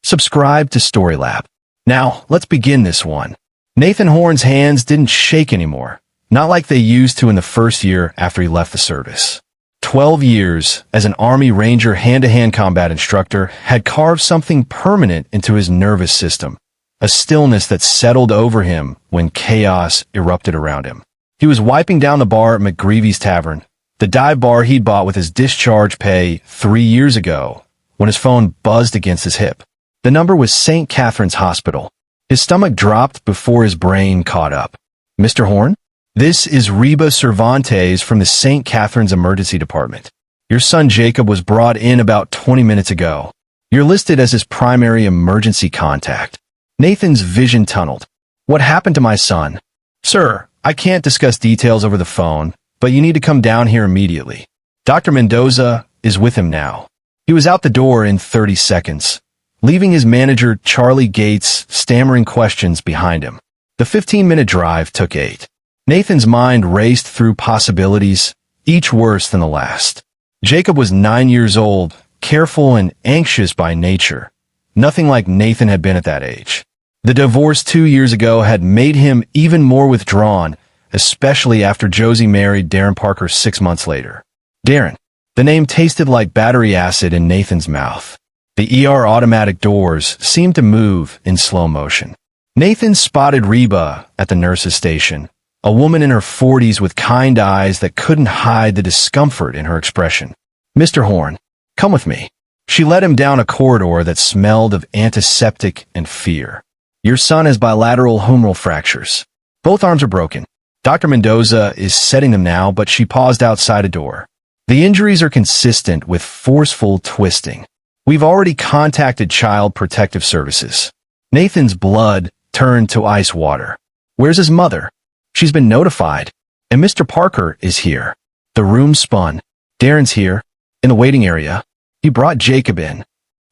Subscribe to Storylab. Now, let's begin this one. Nathan Horn's hands didn't shake anymore, not like they used to in the first year after he left the service. 12 years as an Army Ranger hand-to-hand combat instructor had carved something permanent into his nervous system, a stillness that settled over him when chaos erupted around him. He was wiping down the bar at McGreevy's Tavern, the dive bar he'd bought with his discharge pay 3 years ago, when his phone buzzed against his hip. The number was St. Catherine's Hospital. His stomach dropped before his brain caught up. Mr. Horn? This is Reba Cervantes from the St. Catherine's Emergency Department. Your son Jacob was brought in about 20 minutes ago. You're listed as his primary emergency contact. Nathan's vision tunneled. What happened to my son? Sir, I can't discuss details over the phone, but you need to come down here immediately. Dr. Mendoza is with him now. He was out the door in 30 seconds, leaving his manager, Charlie Gates, stammering questions behind him. The 15-minute drive took 8. Nathan's mind raced through possibilities, each worse than the last. Jacob was 9 years old, careful and anxious by nature. Nothing like Nathan had been at that age. The divorce 2 years ago had made him even more withdrawn, especially after Josie married Darren Parker 6 months later. Darren. The name tasted like battery acid in Nathan's mouth. The ER automatic doors seemed to move in slow motion. Nathan spotted Reba at the nurse's station, a woman in her 40s with kind eyes that couldn't hide the discomfort in her expression. Mr. Horn, come with me. She led him down a corridor that smelled of antiseptic and fear. Your son has bilateral humeral fractures. Both arms are broken. Dr. Mendoza is setting them now, but she paused outside a door. The injuries are consistent with forceful twisting. We've already contacted Child Protective Services. Nathan's blood turned to ice water. Where's his mother? She's been notified. And Mr. Parker is here. The room spun. Darren's here, in the waiting area. He brought Jacob in.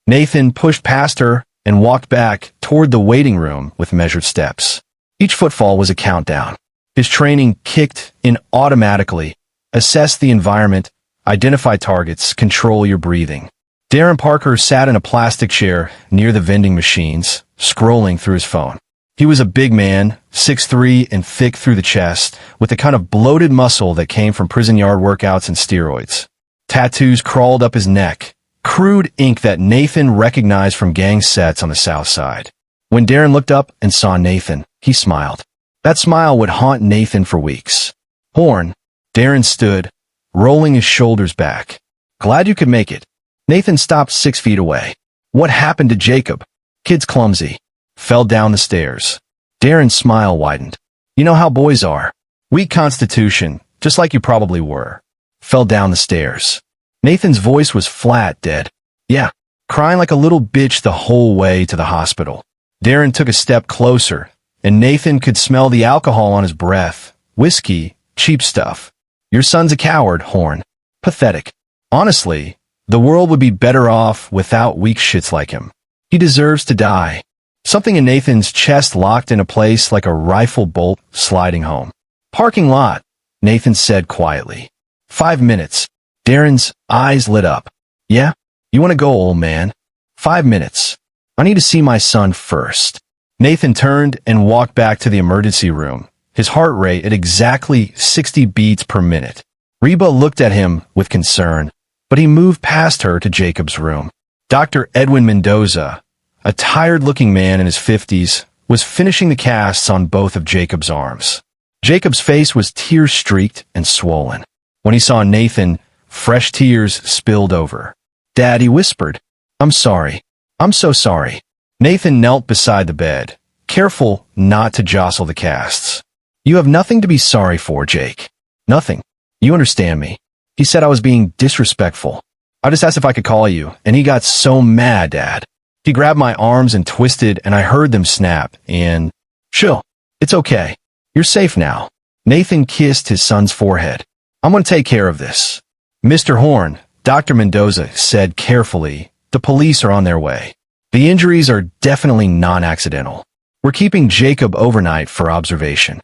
Nathan pushed past her and walked back toward the waiting room with measured steps. Each footfall was a countdown. His training kicked in automatically. Assess the environment, identify targets, control your breathing. Darren Parker sat in a plastic chair near the vending machines, scrolling through his phone. He was a big man, 6'3" and thick through the chest, with the kind of bloated muscle that came from prison yard workouts and steroids. Tattoos crawled up his neck, crude ink that Nathan recognized from gang sets on the south side. When Darren looked up and saw Nathan, he smiled. That smile would haunt Nathan for weeks. Horn. Darren stood, rolling his shoulders back. Glad you could make it. Nathan stopped 6 feet away. What happened to Jacob? Kid's clumsy. Fell down the stairs. Darren's smile widened. You know how boys are. Weak constitution, just like you probably were. Fell down the stairs. Nathan's voice was flat, dead. Yeah, crying like a little bitch the whole way to the hospital. Darren took a step closer, and Nathan could smell the alcohol on his breath. Whiskey, cheap stuff. Your son's a coward, Horn. Pathetic. Honestly, the world would be better off without weak shits like him. He deserves to die. Something in Nathan's chest locked into place like a rifle bolt sliding home. Parking lot, Nathan said quietly. 5 minutes. Darren's eyes lit up. Yeah? You want to go, old man? 5 minutes. I need to see my son first. Nathan turned and walked back to the emergency room, his heart rate at exactly 60 beats per minute. Reba looked at him with concern, but he moved past her to Jacob's room. Dr. Edwin Mendoza, a tired-looking man in his 50s, was finishing the casts on both of Jacob's arms. Jacob's face was tear-streaked and swollen. When he saw Nathan, fresh tears spilled over. Dad, he whispered. I'm sorry. I'm so sorry. Nathan knelt beside the bed, careful not to jostle the casts. You have nothing to be sorry for, Jake. Nothing. You understand me. He said I was being disrespectful. I just asked if I could call you, and he got so mad, Dad. He grabbed my arms and twisted, and I heard them snap, and... Chill. It's okay. You're safe now. Nathan kissed his son's forehead. I'm going to take care of this. Mr. Horn, Dr. Mendoza said carefully, the police are on their way. The injuries are definitely non-accidental. We're keeping Jacob overnight for observation.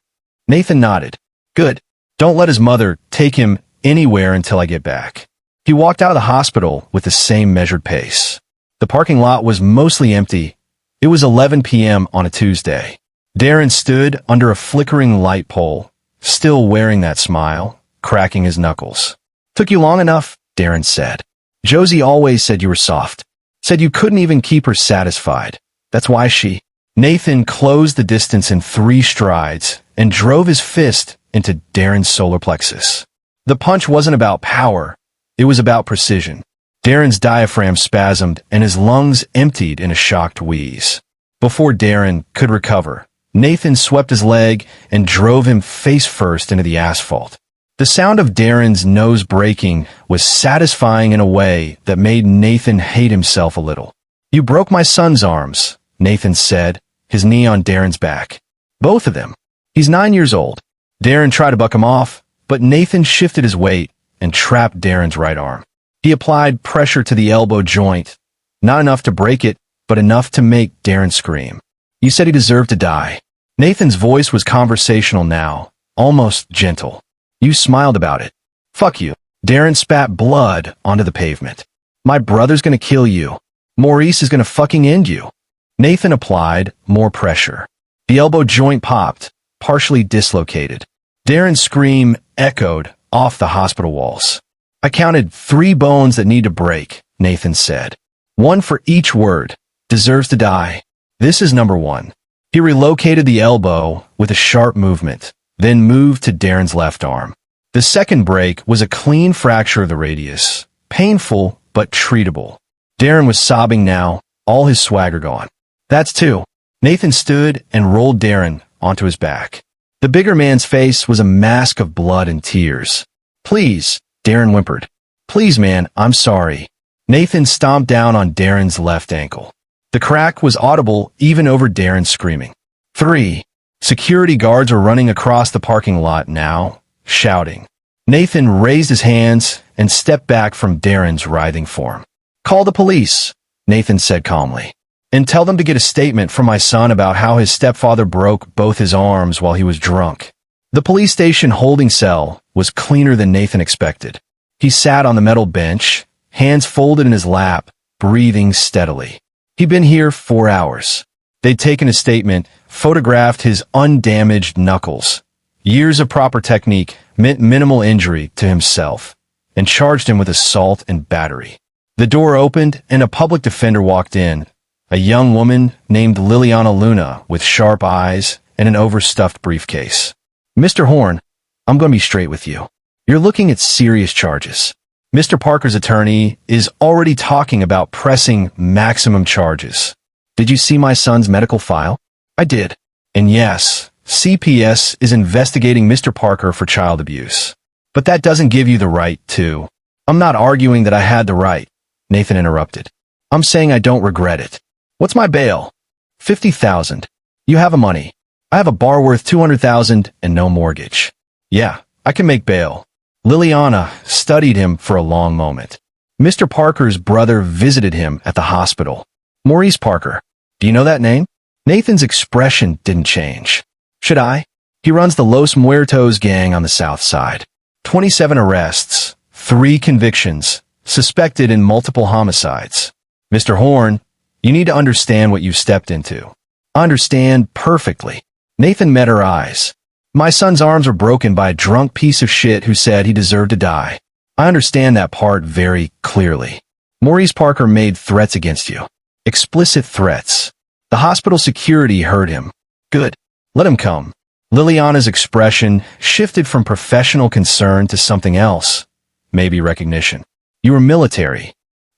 Nathan nodded. Good. Don't let his mother take him anywhere until I get back. He walked out of the hospital with the same measured pace. The parking lot was mostly empty. It was 11 p.m. on a Tuesday. Darren stood under a flickering light pole, still wearing that smile, cracking his knuckles. "Took you long enough," Darren said. "Josie always said you were soft. Said you couldn't even keep her satisfied. That's why she—" Nathan closed the distance in 3 strides and drove his fist into Darren's solar plexus. The punch wasn't about power. It was about precision. Darren's diaphragm spasmed and his lungs emptied in a shocked wheeze. Before Darren could recover, Nathan swept his leg and drove him face first into the asphalt. The sound of Darren's nose breaking was satisfying in a way that made Nathan hate himself a little. "You broke my son's arms," Nathan said, his knee on Darren's back. "Both of them. He's 9 years old." Darren tried to buck him off, but Nathan shifted his weight and trapped Darren's right arm. He applied pressure to the elbow joint, not enough to break it, but enough to make Darren scream. "You said he deserved to die." Nathan's voice was conversational now, almost gentle. "You smiled about it." "Fuck you." Darren spat blood onto the pavement. "My brother's gonna kill you. Maurice is gonna fucking end you." Nathan applied more pressure. The elbow joint popped, partially dislocated. Darren's scream echoed off the hospital walls. "I counted 3 bones that need to break," Nathan said. "One for each word. Deserves to die. This is number 1. He relocated the elbow with a sharp movement, then moved to Darren's left arm. The second break was a clean fracture of the radius. Painful, but treatable. Darren was sobbing now, all his swagger gone. "That's 2. Nathan stood and rolled Darren onto his back. The bigger man's face was a mask of blood and tears. "Please," Darren whimpered. "Please, man, I'm sorry." Nathan stomped down on Darren's left ankle. The crack was audible even over Darren screaming. 3. Security guards were running across the parking lot now, shouting. Nathan raised his hands and stepped back from Darren's writhing form. "Call the police," Nathan said calmly, "and tell them to get a statement from my son about how his stepfather broke both his arms while he was drunk." The police station holding cell was cleaner than Nathan expected. He sat on the metal bench, hands folded in his lap, breathing steadily. He'd been here 4 hours. They'd taken a statement, photographed his undamaged knuckles. Years of proper technique meant minimal injury to himself, and charged him with assault and battery. The door opened and a public defender walked in, a young woman named Liliana Luna with sharp eyes and an overstuffed briefcase. "Mr. Horn, I'm going to be straight with you. You're looking at serious charges. Mr. Parker's attorney is already talking about pressing maximum charges. Did you see my son's medical file?" "I did. And yes, CPS is investigating Mr. Parker for child abuse. But that doesn't give you the right to—" "I'm not arguing that I had the right," Nathan interrupted. "I'm saying I don't regret it. What's my bail?" $50,000. "You have a money. I have a bar worth $200,000 and no mortgage." "Yeah, I can make bail." Liliana studied him for a long moment. "Mr. Parker's brother visited him at the hospital. Maurice Parker. Do you know that name?" Nathan's expression didn't change. "Should I?" "He runs the Los Muertos gang on the south side. 27 arrests, 3 convictions, suspected in multiple homicides. Mr. Horn, you need to understand what you've stepped into." "I understand perfectly." Nathan met her eyes. "My son's arms were broken by a drunk piece of shit who said he deserved to die. I understand that part very clearly. Maurice Parker made threats against you. Explicit threats. The hospital security heard him. Good. Let him come." Liliana's expression shifted from professional concern to something else. Maybe recognition. "You were military.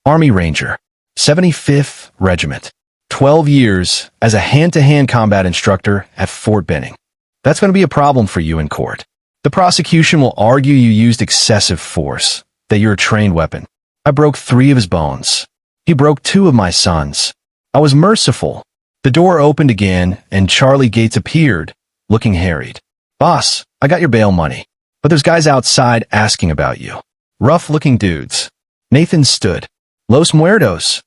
Army Ranger. 75th Regiment. 12 years as a hand-to-hand combat instructor at Fort Benning. That's going to be a problem for you in court. The prosecution will argue you used excessive force, that you're a trained weapon. I broke 3 of his bones. He broke 2 of my sons. I was merciful." The door opened again, and Charlie Gates appeared, looking harried. "Boss, I got your bail money, but there's guys outside asking about you. Rough-looking dudes." Nathan stood. "Los Muertos.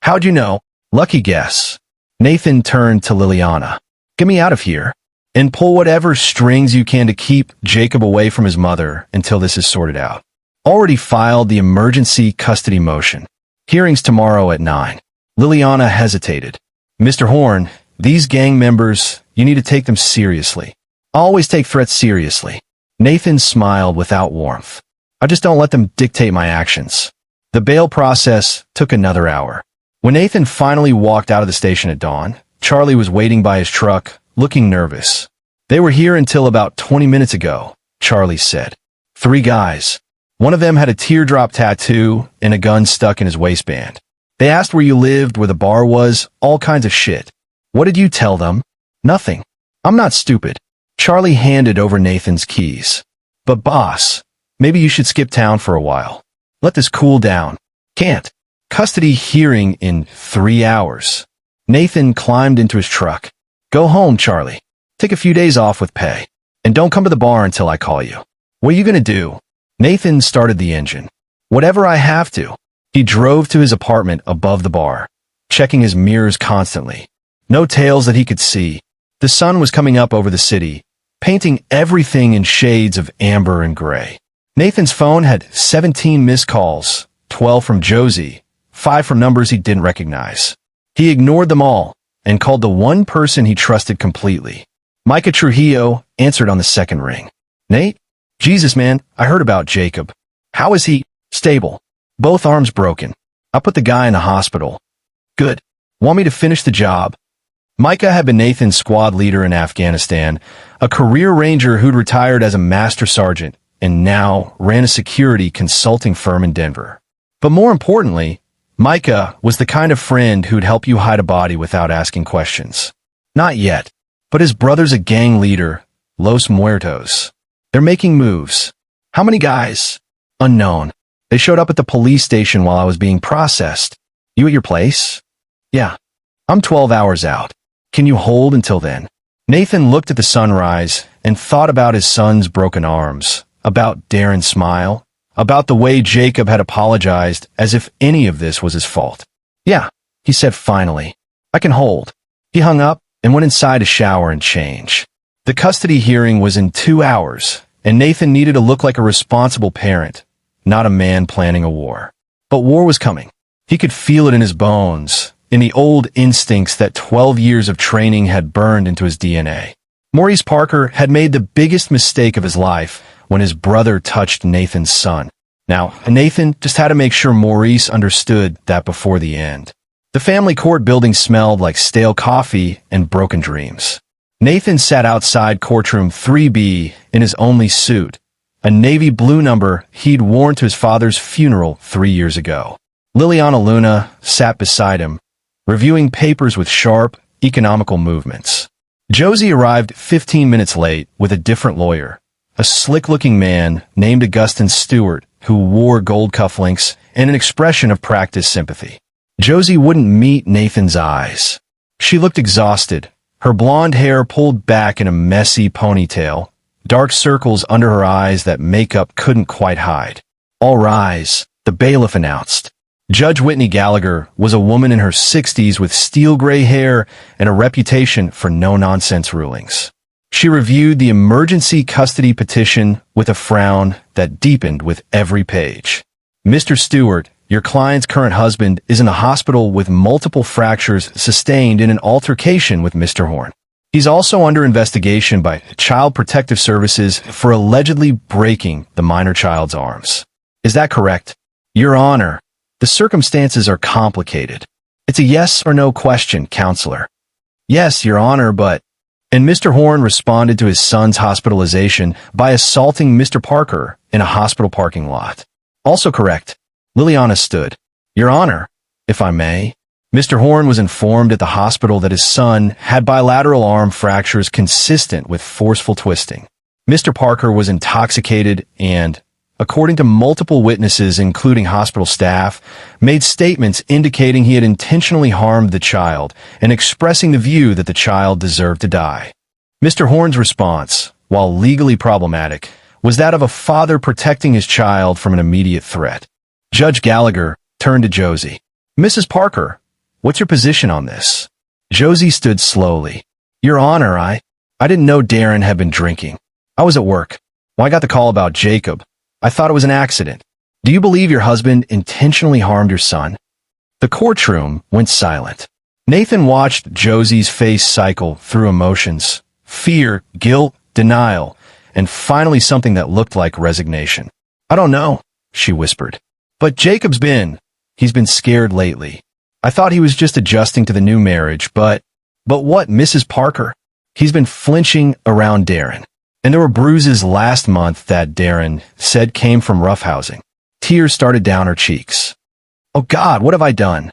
How'd you know?" "Lucky guess." Nathan turned to Liliana. "Get me out of here, and pull whatever strings you can to keep Jacob away from his mother until this is sorted out. Already filed the emergency custody motion. Hearings tomorrow at 9. Liliana hesitated. Mr. Horn, these gang members, you need to take them seriously. I always take threats seriously. Nathan smiled without warmth. I just don't let them dictate my actions. The bail process took another hour. When Nathan finally walked out of the station at dawn, Charlie was waiting by his truck, looking nervous. They were here until about 20 minutes ago, Charlie said. 3 guys. One of them had a teardrop tattoo and a gun stuck in his waistband. They asked where you lived, where the bar was, all kinds of shit. What did you tell them? Nothing. I'm not stupid. Charlie handed over Nathan's keys. But boss, maybe you should skip town for a while. Let this cool down. Can't. Custody hearing in 3 hours. Nathan climbed into his truck. Go home, Charlie. Take a few days off with pay. And don't come to the bar until I call you. What are you gonna do? Nathan started the engine. Whatever I have to. He drove to his apartment above the bar, checking his mirrors constantly. No tails that he could see. The sun was coming up over the city, painting everything in shades of amber and gray. Nathan's phone had 17 missed calls, 12 from Josie, 5 from numbers he didn't recognize. He ignored them all and called the one person he trusted completely. Micah Trujillo answered on the second ring. Nate? Jesus, man, I heard about Jacob. How is he? Stable. Both arms broken. I put the guy in the hospital. Good. Want me to finish the job? Micah had been Nathan's squad leader in Afghanistan, a career ranger who'd retired as a master sergeant and now ran a security consulting firm in Denver. But more importantly, Micah was the kind of friend who'd help you hide a body without asking questions. Not yet, but his brother's a gang leader, Los Muertos. They're making moves. How many guys? Unknown. They showed up at the police station while I was being processed. You at your place? Yeah. I'm 12 hours out. Can you hold until then? Nathan looked at the sunrise and thought about his son's broken arms, about Darren's smile, about the way Jacob had apologized as if any of this was his fault. Yeah, he said finally. I can hold. He hung up and went inside to shower and change. The custody hearing was in 2 hours, and Nathan needed to look like a responsible parent, not a man planning a war. But war was coming. He could feel it in his bones, in the old instincts that 12 years of training had burned into his DNA. Maurice Parker had made the biggest mistake of his life when his brother touched Nathan's son. Now, Nathan just had to make sure Maurice understood that before the end. The family court building smelled like stale coffee and broken dreams. Nathan sat outside courtroom 3B in his only suit, a navy blue number he'd worn to his father's funeral 3 years ago. Liliana Luna sat beside him, reviewing papers with sharp, economical movements. Josie arrived 15 minutes late with a different lawyer, a slick-looking man named Augustin Stewart who wore gold cufflinks and an expression of practiced sympathy. Josie wouldn't meet Nathan's eyes. She looked exhausted, her blonde hair pulled back in a messy ponytail, dark circles under her eyes that makeup couldn't quite hide. All rise, the bailiff announced. Judge Whitney Gallagher was a woman in her 60s with steel gray hair and a reputation for no-nonsense rulings. She reviewed the emergency custody petition with a frown that deepened with every page. Mr. Stewart, your client's current husband is in a hospital with multiple fractures sustained in an altercation with Mr. Horn. He's also under investigation by Child Protective Services for allegedly breaking the minor child's arms. Is that correct? Your Honor, the circumstances are complicated. It's a yes or no question, counselor. Yes, Your Honor, but... And Mr. Horn responded to his son's hospitalization by assaulting Mr. Parker in a hospital parking lot. Also correct. Liliana stood. Your Honor, if I may. Mr. Horn was informed at the hospital that his son had bilateral arm fractures consistent with forceful twisting. Mr. Parker was intoxicated and, according to multiple witnesses including hospital staff, made statements indicating he had intentionally harmed the child and expressing the view that the child deserved to die. Mr. Horn's response, while legally problematic, was that of a father protecting his child from an immediate threat. Judge Gallagher turned to Josie. Mrs. Parker, what's your position on this? Josie stood slowly. Your Honor, I didn't know Darren had been drinking. I was at work. When I got the call about Jacob, I thought it was an accident. Do you believe your husband intentionally harmed your son? The courtroom went silent. Nathan watched Josie's face cycle through emotions: fear, guilt, denial, and finally something that looked like resignation. "I don't know," she whispered. "But he's been scared lately. I thought he was just adjusting to the new marriage, but what, Mrs. Parker? He's been flinching around Darren. And there were bruises last month that Darren said came from roughhousing." Tears started down her cheeks. "Oh God, what have I done?"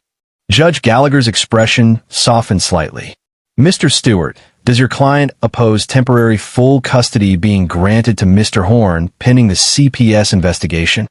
Judge Gallagher's expression softened slightly. "Mr. Stewart, does your client oppose temporary full custody being granted to Mr. Horn pending the CPS investigation?"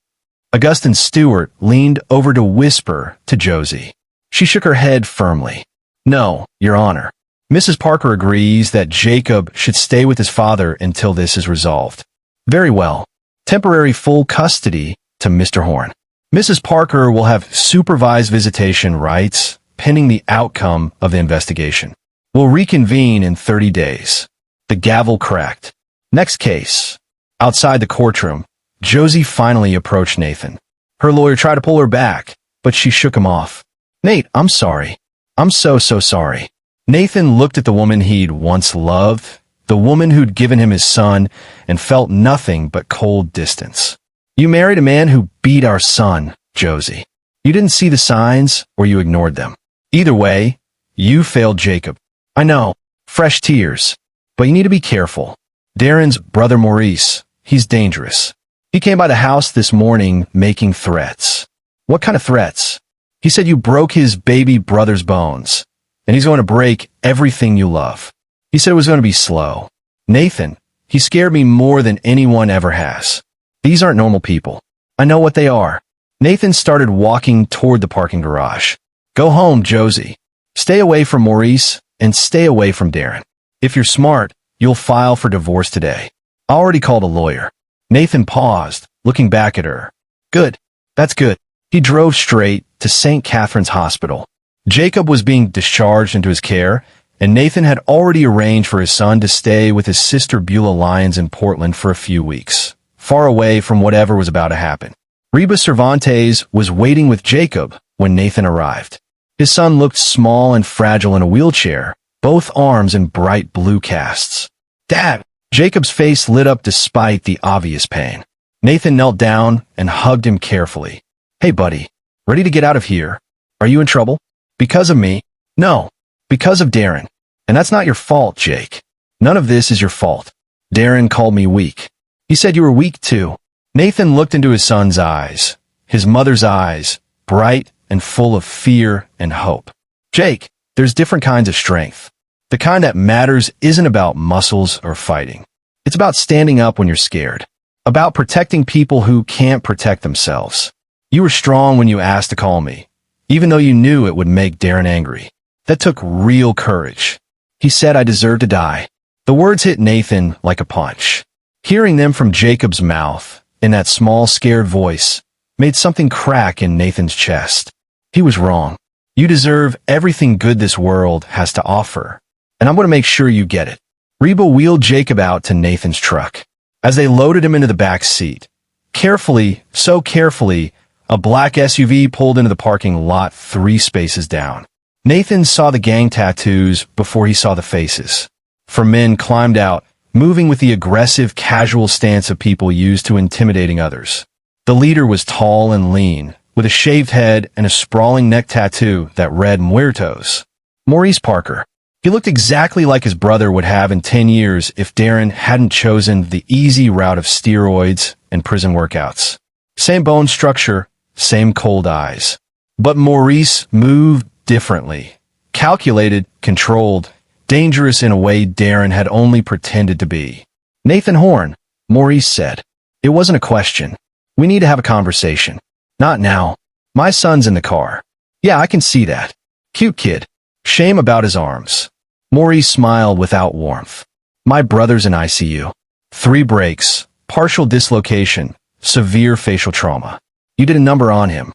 Augustine Stewart leaned over to whisper to Josie. She shook her head firmly. "No, Your Honor. Mrs. Parker agrees that Jacob should stay with his father until this is resolved." "Very well. Temporary full custody to Mr. Horn. Mrs. Parker will have supervised visitation rights pending the outcome of the investigation. We'll reconvene in 30 days. The gavel cracked. Next case. Outside the courtroom, Josie finally approached Nathan. Her lawyer tried to pull her back, but she shook him off. "Nate, I'm sorry. I'm so sorry." Nathan looked at the woman he'd once loved, the woman who'd given him his son, and felt nothing but cold distance. "You married a man who beat our son, Josie. You didn't see the signs, or you ignored them. Either way, you failed Jacob. I know, fresh tears, but you need to be careful. Darren's brother Maurice, he's dangerous. He came by the house this morning making threats." "What kind of threats?" "He said you broke his baby brother's bones, and he's going to break everything you love. He said it was going to be slow." "Nathan, he scared me more than anyone ever has. These aren't normal people. I know what they are." Nathan started walking toward the parking garage. "Go home, Josie. Stay away from Maurice and stay away from Darren. If you're smart, you'll file for divorce today. I already called a lawyer." Nathan paused, looking back at her. "Good. That's good." He drove straight to St. Catherine's Hospital. Jacob was being discharged into his care, and Nathan had already arranged for his son to stay with his sister Beulah Lyons in Portland for a few weeks, far away from whatever was about to happen. Reba Cervantes was waiting with Jacob when Nathan arrived. His son looked small and fragile in a wheelchair, both arms in bright blue casts. "Dad!" Jacob's face lit up despite the obvious pain. Nathan knelt down and hugged him carefully. "Hey, buddy. Ready to get out of here? Are you in trouble?" "Because of me?" "No. Because of Darren. And that's not your fault, Jake. None of this is your fault. Darren called me weak. He said you were weak too." Nathan looked into his son's eyes, his mother's eyes, bright and full of fear and hope. "Jake, there's different kinds of strength. The kind that matters isn't about muscles or fighting. It's about standing up when you're scared. About protecting people who can't protect themselves. You were strong when you asked to call me, even though you knew it would make Darren angry. That took real courage. He said I deserved to die." The words hit Nathan like a punch. Hearing them from Jacob's mouth, in that small, scared voice, made something crack in Nathan's chest. He was wrong. You deserve everything good this world has to offer, and I'm going to make sure you get it. Reba wheeled Jacob out to Nathan's truck. As they loaded him into the back seat, carefully, so carefully, a black SUV pulled into the parking lot 3 spaces down. Nathan saw the gang tattoos before he saw the faces. 4 men climbed out, moving with the aggressive, casual stance of people used to intimidating others. The leader was tall and lean, with a shaved head and a sprawling neck tattoo that read Muertos. Maurice Parker. He looked exactly like his brother would have in 10 years if Darren hadn't chosen the easy route of steroids and prison workouts. Same bone structure, same cold eyes. But Maurice moved differently. Calculated, controlled, dangerous in a way Darren had only pretended to be. "Nathan Horn," Maurice said. "It wasn't a question. We need to have a conversation. Not now. My son's in the car." "Yeah, I can see that. Cute kid. Shame about his arms." Maurice smiled without warmth. "My brother's in ICU. 3 breaks, partial dislocation, severe facial trauma. You did a number on him.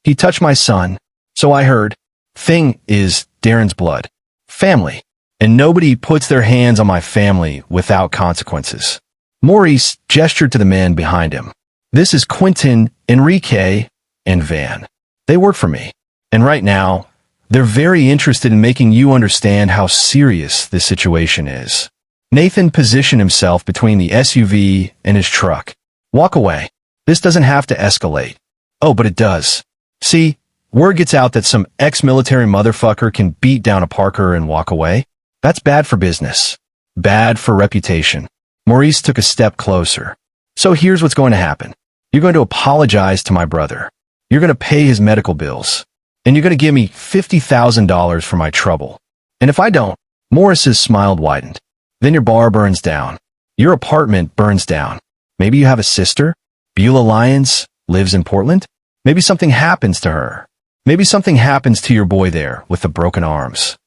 He touched my son, so I heard. Thing is, Darren's blood. Family. And nobody puts their hands on my family without consequences." Maurice gestured to the men behind him. "This is Quentin, Enrique, and Van. They work for me. And right now, they're very interested in making you understand how serious this situation is. Nathan positioned himself between the SUV and his truck. Walk away. This doesn't have to escalate. Oh, but it does. See, word gets out that some ex-military motherfucker can beat down a Parker and walk away. That's bad for business. Bad for reputation. Maurice took a step closer. So here's what's going to happen. You're going to apologize to my brother. You're going to pay his medical bills. And you're going to give me $50,000 for my trouble. And if I don't, Morris's smile widened. Then your bar burns down. Your apartment burns down. Maybe you have a sister? Beulah Lyons lives in Portland? Maybe something happens to her. Maybe something happens to your boy there with the broken arms.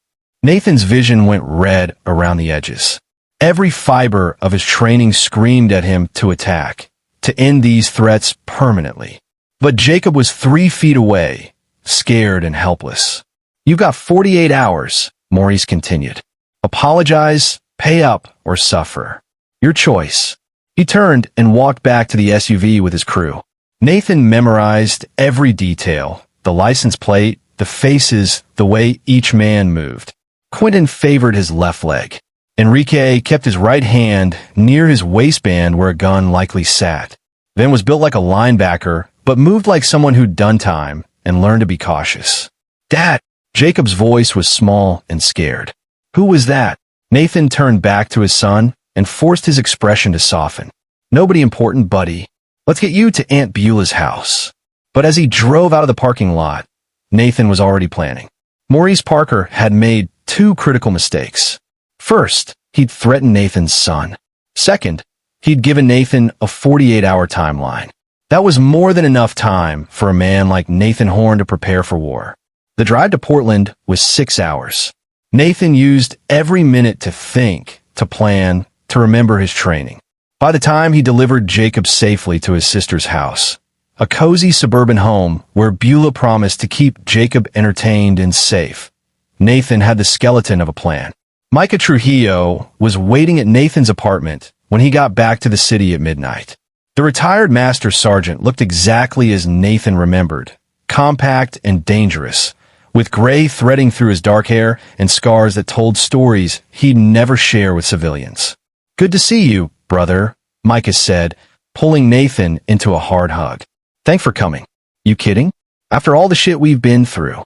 Nathan's vision went red around the edges. Every fiber of his training screamed at him to attack, to end these threats permanently. But Jacob was 3 feet away, scared and helpless. You got 48 hours, Maurice continued. Apologize, pay up, or suffer. Your choice. He turned and walked back to the SUV with his crew. Nathan memorized every detail, the license plate, the faces, the way each man moved. Quentin favored his left leg. Enrique kept his right hand near his waistband where a gun likely sat. Then was built like a linebacker, but moved like someone who'd done time and learned to be cautious. Dad! Jacob's voice was small and scared. Who was that? Nathan turned back to his son and forced his expression to soften. Nobody important, buddy. Let's get you to Aunt Beulah's house. But as he drove out of the parking lot, Nathan was already planning. Maurice Parker had made 2 critical mistakes. First, he'd threatened Nathan's son. Second, he'd given Nathan a 48-hour timeline. That was more than enough time for a man like Nathan Horn to prepare for war. The drive to Portland was 6 hours. Nathan used every minute to think, to plan, to remember his training. By the time he delivered Jacob safely to his sister's house, a cozy suburban home where Beulah promised to keep Jacob entertained and safe, Nathan had the skeleton of a plan. Micah Trujillo was waiting at Nathan's apartment when he got back to the city at midnight. The retired master sergeant looked exactly as Nathan remembered, compact and dangerous, with gray threading through his dark hair and scars that told stories he'd never share with civilians. Good to see you, brother, Micah said, pulling Nathan into a hard hug. Thanks for coming. You kidding? After all the shit we've been through.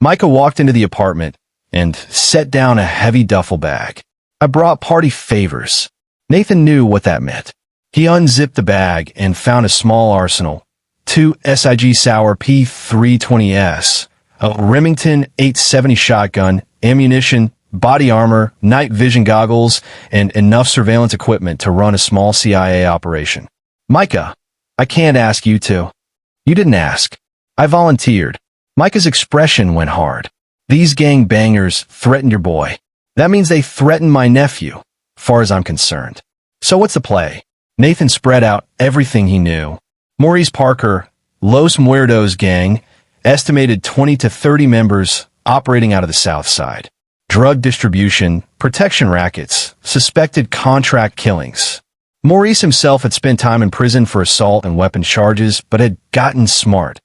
Micah walked into the apartment and set down a heavy duffel bag. I brought party favors. Nathan knew what that meant. He unzipped the bag and found a small arsenal, 2 SIG Sauer P320S, a Remington 870 shotgun, ammunition, body armor, night vision goggles, and enough surveillance equipment to run a small CIA operation. Micah, I can't ask you to. You didn't ask. I volunteered. Micah's expression went hard. These gang bangers threatened your boy. That means they threatened my nephew, far as I'm concerned. So what's the play? Nathan spread out everything he knew. Maurice Parker, Los Muertos gang, estimated 20 to 30 members operating out of the South Side. Drug distribution, protection rackets, suspected contract killings. Maurice himself had spent time in prison for assault and weapons charges, but had gotten smart.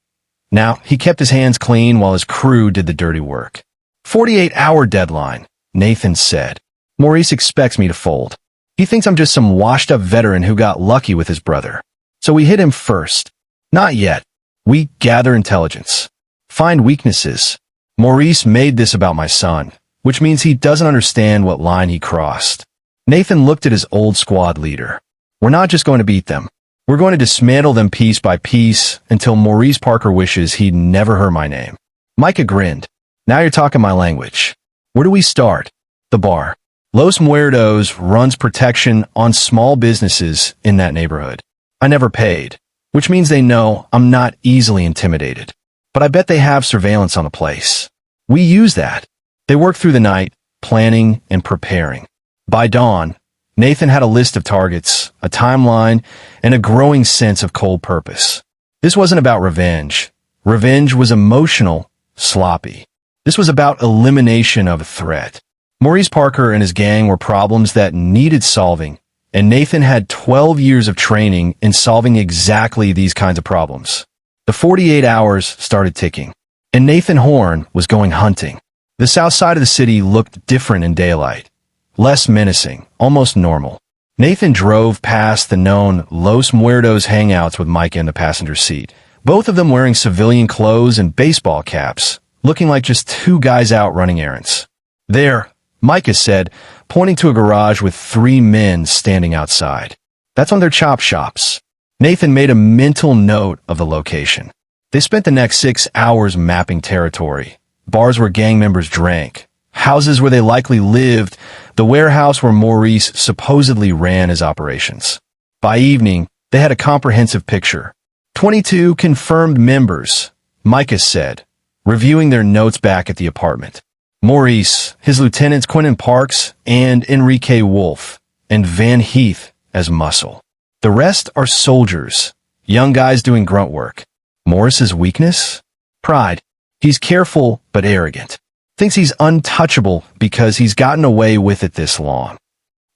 Now, he kept his hands clean while his crew did the dirty work. 48-hour deadline, Nathan said. Maurice expects me to fold. He thinks I'm just some washed-up veteran who got lucky with his brother. So we hit him first. Not yet. We gather intelligence. Find weaknesses. Maurice made this about my son, which means he doesn't understand what line he crossed. Nathan looked at his old squad leader. We're not just going to beat them. We're going to dismantle them piece by piece until Maurice Parker wishes he'd never heard my name. Micah grinned. Now you're talking my language. Where do we start? The bar. Los Muertos runs protection on small businesses in that neighborhood. I never paid, which means they know I'm not easily intimidated. But I bet they have surveillance on the place. We use that. They work through the night, planning and preparing. By dawn, Nathan had a list of targets, a timeline, and a growing sense of cold purpose. This wasn't about revenge. Revenge was emotional, sloppy. This was about elimination of a threat. Maurice Parker and his gang were problems that needed solving, and Nathan had 12 years of training in solving exactly these kinds of problems. The 48 hours started ticking. and Nathan Horn was going hunting. The south side of the city looked different in daylight. Less menacing, almost normal. Nathan drove past the known Los Muertos hangouts with Micah in the passenger seat, both of them wearing civilian clothes and baseball caps, looking like just two guys out running errands. There, Micah said, pointing to a garage with 3 men standing outside. That's on their chop shops. Nathan made a mental note of the location. They spent the next 6 hours mapping territory. Bars where gang members drank. Houses where they likely lived. The warehouse where Maurice supposedly ran his operations. By evening, they had a comprehensive picture. 22 confirmed members, Micah said, reviewing their notes back at the apartment. Maurice, his lieutenants Quentin Parks and Enrique Wolf, and Van Heath as muscle. The rest are soldiers, young guys doing grunt work. Morris's weakness? Pride. He's careful but arrogant. Thinks he's untouchable because he's gotten away with it this long.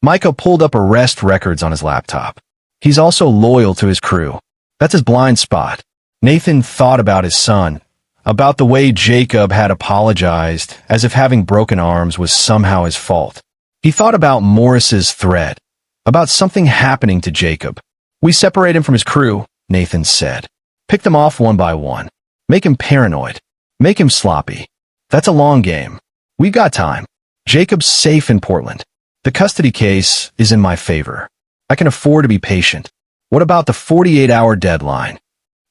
Micah pulled up arrest records on his laptop. He's also loyal to his crew. That's his blind spot. Nathan thought about his son, about the way Jacob had apologized, as if having broken arms was somehow his fault. He thought about Morris's threat, about something happening to Jacob. We separate him from his crew, Nathan said. Pick them off one by one. Make him paranoid. Make him sloppy. That's a long game. We've got time. Jacob's safe in Portland. The custody case is in my favor. I can afford to be patient. What about the 48-hour deadline?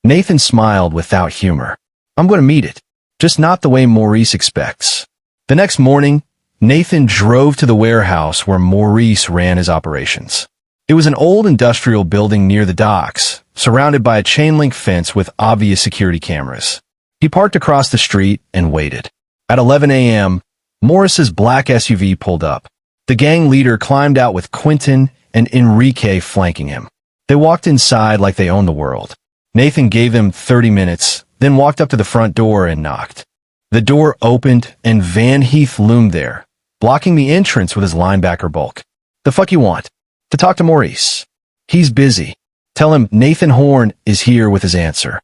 Nathan smiled without humor. I'm going to meet it, just not the way Maurice expects. The next morning, Nathan drove to the warehouse where Maurice ran his operations. It was an old industrial building near the docks, surrounded by a chain-link fence with obvious security cameras. He parked across the street and waited. At 11 a.m., Morris's black SUV pulled up. The gang leader climbed out with Quentin and Enrique flanking him. They walked inside like they owned the world. Nathan gave them 30 minutes, then walked up to the front door and knocked. The door opened and Van Heath loomed there, blocking the entrance with his linebacker bulk. The fuck you want? To talk to Maurice. He's busy. Tell him Nathan Horn is here with his answer.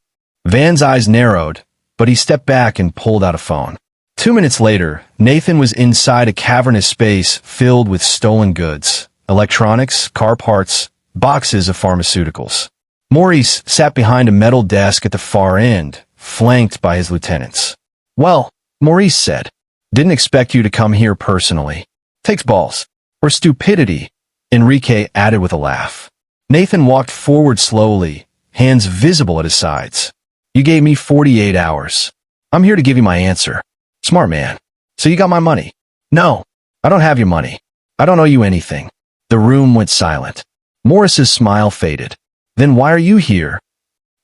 Van's eyes narrowed, but he stepped back and pulled out a phone. 2 minutes later, Nathan was inside a cavernous space filled with stolen goods, electronics, car parts, boxes of pharmaceuticals. Maurice sat behind a metal desk at the far end, flanked by his lieutenants. Well, Maurice said, didn't expect you to come here personally. Takes balls. Or stupidity, Enrique added with a laugh. Nathan walked forward slowly, hands visible at his sides. You gave me 48 hours. I'm here to give you my answer. Smart man. So you got my money? No, I don't have your money. I don't owe you anything. The room went silent. Morris's smile faded. Then why are you here?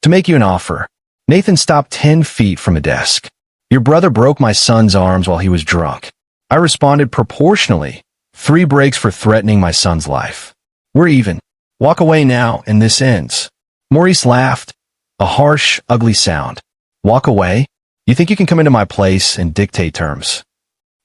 To make you an offer. Nathan stopped 10 feet from a desk. Your brother broke my son's arms while he was drunk. I responded proportionally. 3 breaks for threatening my son's life. We're even. Walk away now and this ends. Maurice laughed. A harsh, ugly sound. Walk away? You think you can come into my place and dictate terms?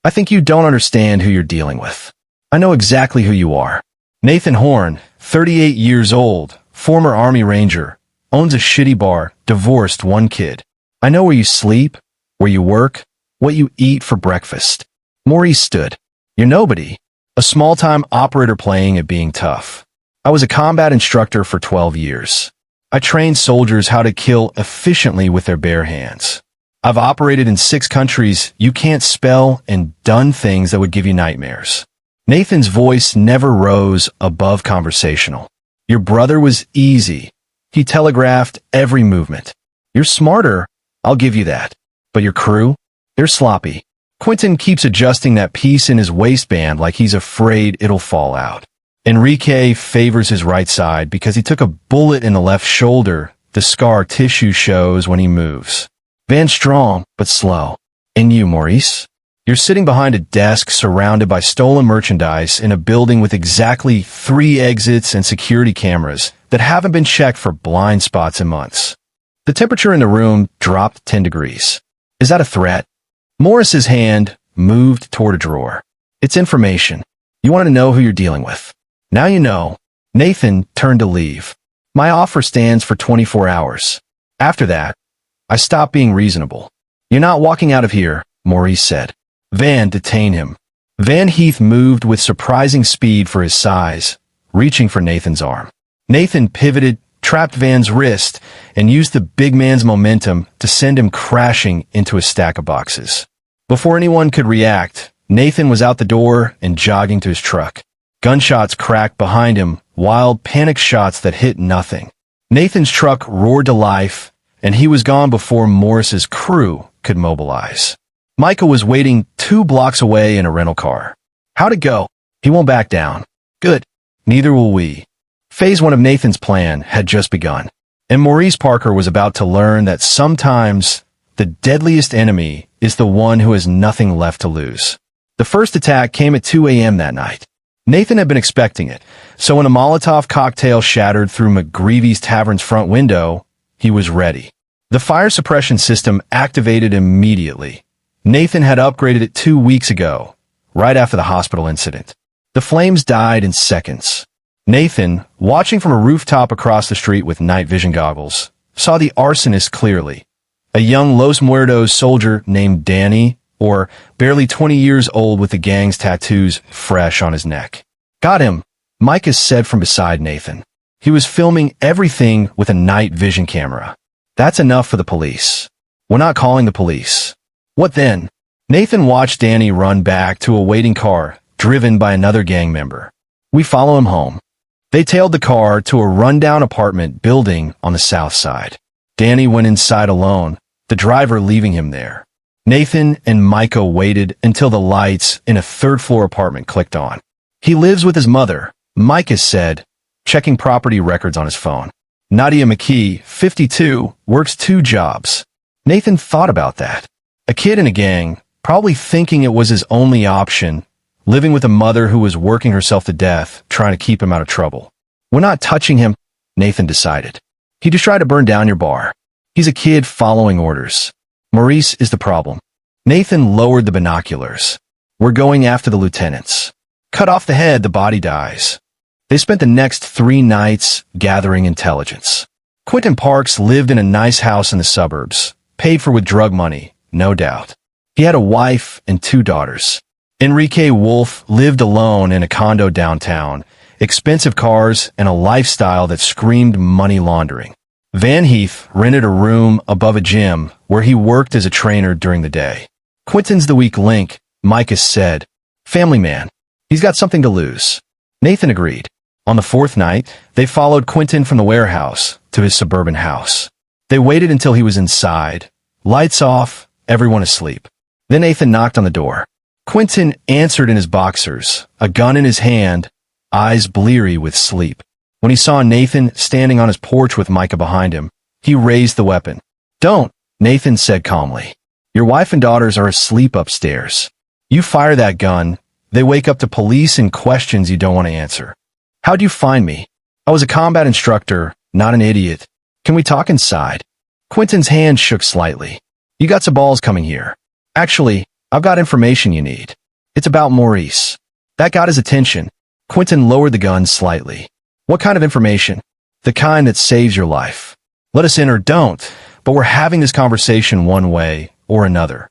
I think you don't understand who you're dealing with. I know exactly who you are. Nathan Horn, 38 years old, former Army Ranger, owns a shitty bar, divorced 1 kid. I know where you sleep, where you work, what you eat for breakfast. Maurice stood. You're nobody. A small-time operator playing at being tough. I was a combat instructor for 12 years. I trained soldiers how to kill efficiently with their bare hands. I've operated in 6 countries you can't spell and done things that would give you nightmares. Nathan's voice never rose above conversational. Your brother was easy. He telegraphed every movement. You're smarter, I'll give you that. But your crew? They're sloppy. Quentin keeps adjusting that piece in his waistband like he's afraid it'll fall out. Enrique favors his right side because he took a bullet in the left shoulder. The scar tissue shows when he moves. Van's strong, but slow. And you, Maurice? You're sitting behind a desk surrounded by stolen merchandise in a building with exactly 3 exits and security cameras that haven't been checked for blind spots in months. The temperature in the room dropped 10 degrees. Is that a threat? Morris's hand moved toward a drawer. It's information. You want to know who you're dealing with. Now you know. Nathan turned to leave. My offer stands for 24 hours. After that, I stop being reasonable. "You're not walking out of here," Maurice said. Van detained him. Van Heath moved with surprising speed for his size, reaching for Nathan's arm. Nathan pivoted, trapped Van's wrist, and used the big man's momentum to send him crashing into a stack of boxes. Before anyone could react, Nathan was out the door and jogging to his truck. Gunshots cracked behind him, wild, panic shots that hit nothing. Nathan's truck roared to life, and he was gone before Morris's crew could mobilize. Micah was waiting 2 blocks away in a rental car. "How'd it go?" "He won't back down." "Good. Neither will we." Phase 1 of Nathan's plan had just begun, and Maurice Parker was about to learn that sometimes the deadliest enemy is the one who has nothing left to lose. The first attack came at 2 a.m. that night. Nathan had been expecting it, so when a Molotov cocktail shattered through McGreevy's Tavern's front window, he was ready. The fire suppression system activated immediately. Nathan had upgraded it 2 weeks ago, right after the hospital incident. The flames died in seconds. Nathan, watching from a rooftop across the street with night vision goggles, saw the arsonist clearly. A young Los Muertos soldier named Danny, or barely 20 years old with the gang's tattoos fresh on his neck. "Got him," Micah said from beside Nathan. He was filming everything with a night vision camera. "That's enough for the police. We're not calling the police." "What then?" Nathan watched Danny run back to a waiting car, driven by another gang member. "We follow him home." They tailed the car to a rundown apartment building on the south side. Danny went inside alone, the driver leaving him there. Nathan and Micah waited until the lights in a third-floor apartment clicked on. "He lives with his mother," Micah said, checking property records on his phone. "Nadia McKee, 52, works 2 jobs. Nathan thought about that. A kid in a gang, probably thinking it was his only option, living with a mother who was working herself to death, trying to keep him out of trouble. "We're not touching him," Nathan decided. "He just tried to burn down your bar. He's a kid following orders. Maurice is the problem." Nathan lowered the binoculars. "We're going after the lieutenants. Cut off the head, the body dies." They spent the next 3 nights gathering intelligence. Quentin Parks lived in a nice house in the suburbs, paid for with drug money, no doubt. He had a wife and 2 daughters. Enrique Wolf lived alone in a condo downtown, expensive cars and a lifestyle that screamed money laundering. Van Heath rented a room above a gym where he worked as a trainer during the day. "Quentin's the weak link," Micah said. "Family man. He's got something to lose." Nathan agreed. On the 4th night, they followed Quentin from the warehouse to his suburban house. They waited until he was inside, lights off, everyone asleep. Then Nathan knocked on the door. Quentin answered in his boxers, a gun in his hand, eyes bleary with sleep. When he saw Nathan standing on his porch with Micah behind him, he raised the weapon. "Don't," Nathan said calmly. "Your wife and daughters are asleep upstairs. You fire that gun, they wake up to police and questions you don't want to answer." "How'd you find me?" "I was a combat instructor, not an idiot. Can we talk inside?" Quentin's hand shook slightly. "You got some balls coming here. Actually, I've got information you need. It's about Maurice." That got his attention. Quentin lowered the gun slightly. "What kind of information?" "The kind that saves your life. Let us in or don't, but we're having this conversation one way or another."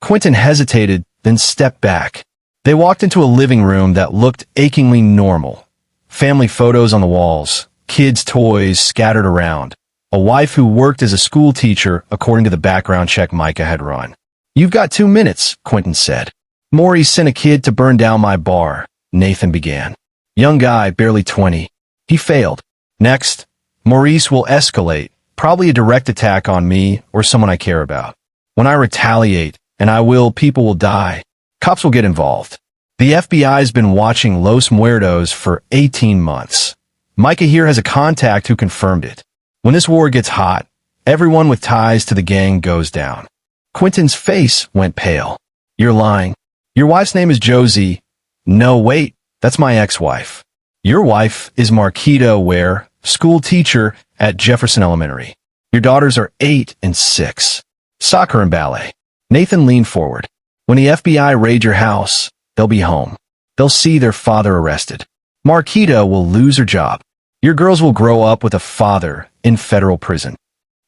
Quentin hesitated, then stepped back. They walked into a living room that looked achingly normal. Family photos on the walls, kids' toys scattered around, a wife who worked as a school teacher according to the background check Micah had run. "You've got 2 minutes, Quentin said. "Maurice sent a kid to burn down my bar," Nathan began. "Young guy, barely 20. He failed. Next, Maurice will escalate, probably a direct attack on me or someone I care about. When I retaliate, and I will, people will die. Cops will get involved. The FBI's been watching Los Muertos for 18 months. Micah here has a contact who confirmed it. When this war gets hot, everyone with ties to the gang goes down." Quentin's face went pale. "You're lying. Your wife's name is Josie." "No, wait, that's my ex-wife." "Your wife is Marquita Ware, school teacher at Jefferson Elementary. Your daughters are 8 and 6. Soccer and ballet." Nathan leaned forward. "When the FBI raid your house, they'll be home. They'll see their father arrested. Marquita will lose her job. Your girls will grow up with a father in federal prison."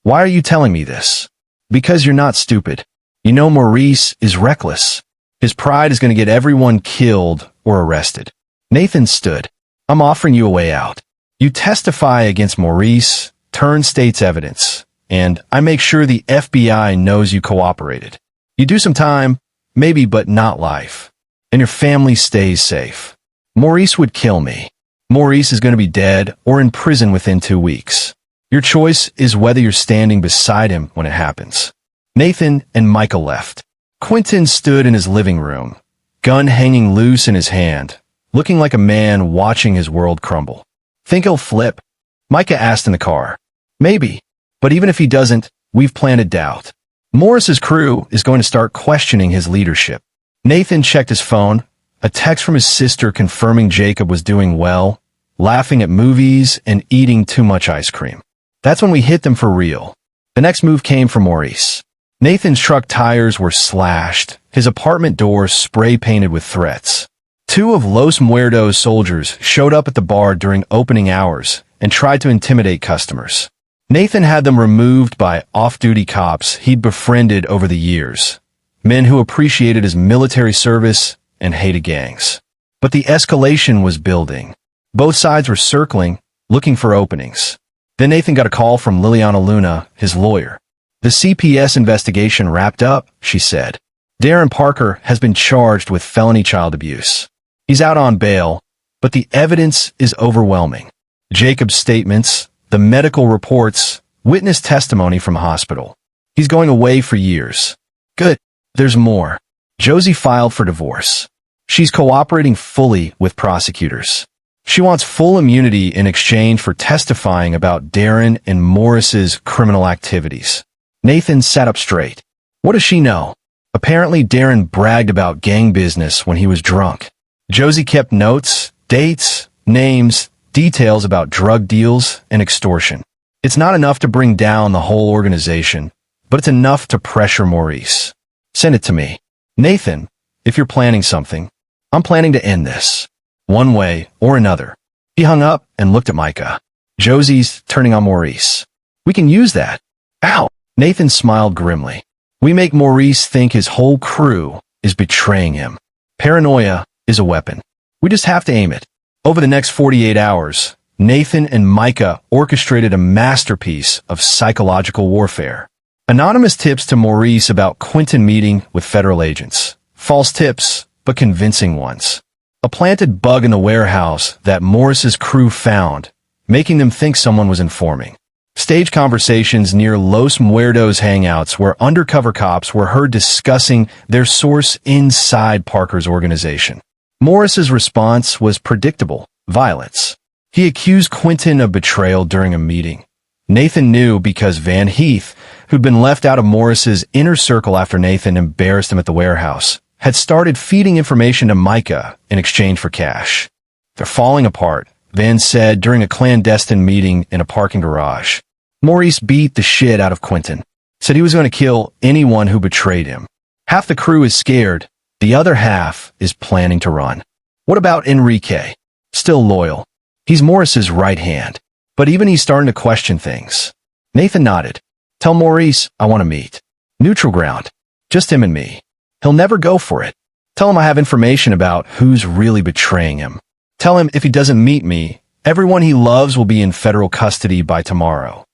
"Why are you telling me this?" "Because you're not stupid. You know Maurice is reckless. His pride is going to get everyone killed or arrested. Nathan stood. I'm offering you a way out. You testify against Maurice, turn state's evidence, and I make sure the FBI knows you cooperated. You do some time, maybe, but not life. And your family stays safe. Maurice would kill me. Maurice is going to be dead or in prison within 2 weeks. Your choice is whether you're standing beside him when it happens. Nathan and Micah left. Quentin stood in his living room, gun hanging loose in his hand, looking like a man watching his world crumble. Think he'll flip? Micah asked in the car. Maybe. But even if he doesn't, we've planted doubt. Morris's crew is going to start questioning his leadership. Nathan checked his phone, a text from his sister confirming Jacob was doing well, laughing at movies, and eating too much ice cream. That's when we hit them for real. The next move came from Maurice. Nathan's truck tires were slashed, his apartment door spray-painted with threats. 2 of Los Muertos soldiers showed up at the bar during opening hours and tried to intimidate customers. Nathan had them removed by off-duty cops he'd befriended over the years, men who appreciated his military service and hated gangs. But the escalation was building. Both sides were circling, looking for openings. Then Nathan got a call from Liliana Luna, his lawyer. The CPS investigation wrapped up, she said. Darren Parker has been charged with felony child abuse. He's out on bail, but the evidence is overwhelming. Jacob's statements, the medical reports, witness testimony from the hospital. He's going away for years. Good. There's more. Josie filed for divorce. She's cooperating fully with prosecutors. She wants full immunity in exchange for testifying about Darren and Morris's criminal activities. Nathan sat up straight. What does she know? Apparently Darren bragged about gang business when he was drunk. Josie kept notes, dates, names, details about drug deals and extortion. It's not enough to bring down the whole organization, but it's enough to pressure Maurice. Send it to me. Nathan, if you're planning something, I'm planning to end this. One way or another. He hung up and looked at Micah. Josie's turning on Maurice. We can use that. Ow! Nathan smiled grimly. We make Maurice think his whole crew is betraying him. Paranoia is a weapon. We just have to aim it. Over the next 48 hours, Nathan and Micah orchestrated a masterpiece of psychological warfare. Anonymous tips to Maurice about Quentin meeting with federal agents. False tips, but convincing ones. A planted bug in the warehouse that Morris's crew found, making them think someone was informing. Stage conversations near Los Muertos hangouts where undercover cops were heard discussing their source inside Parker's organization. Morris's response was predictable: violence. He accused Quentin of betrayal during a meeting. Nathan knew because Van Heath, who'd been left out of Morris's inner circle after Nathan embarrassed him at the warehouse, had started feeding information to Micah in exchange for cash. They're falling apart, Van said during a clandestine meeting in a parking garage. Maurice beat the shit out of Quentin, said he was going to kill anyone who betrayed him. Half the crew is scared, the other half is planning to run. What about Enrique? Still loyal. He's Morris's right hand, but even he's starting to question things. Nathan nodded. Tell Maurice I want to meet. Neutral ground. Just him and me. He'll never go for it. Tell him I have information about who's really betraying him. Tell him if he doesn't meet me, everyone he loves will be in federal custody by tomorrow.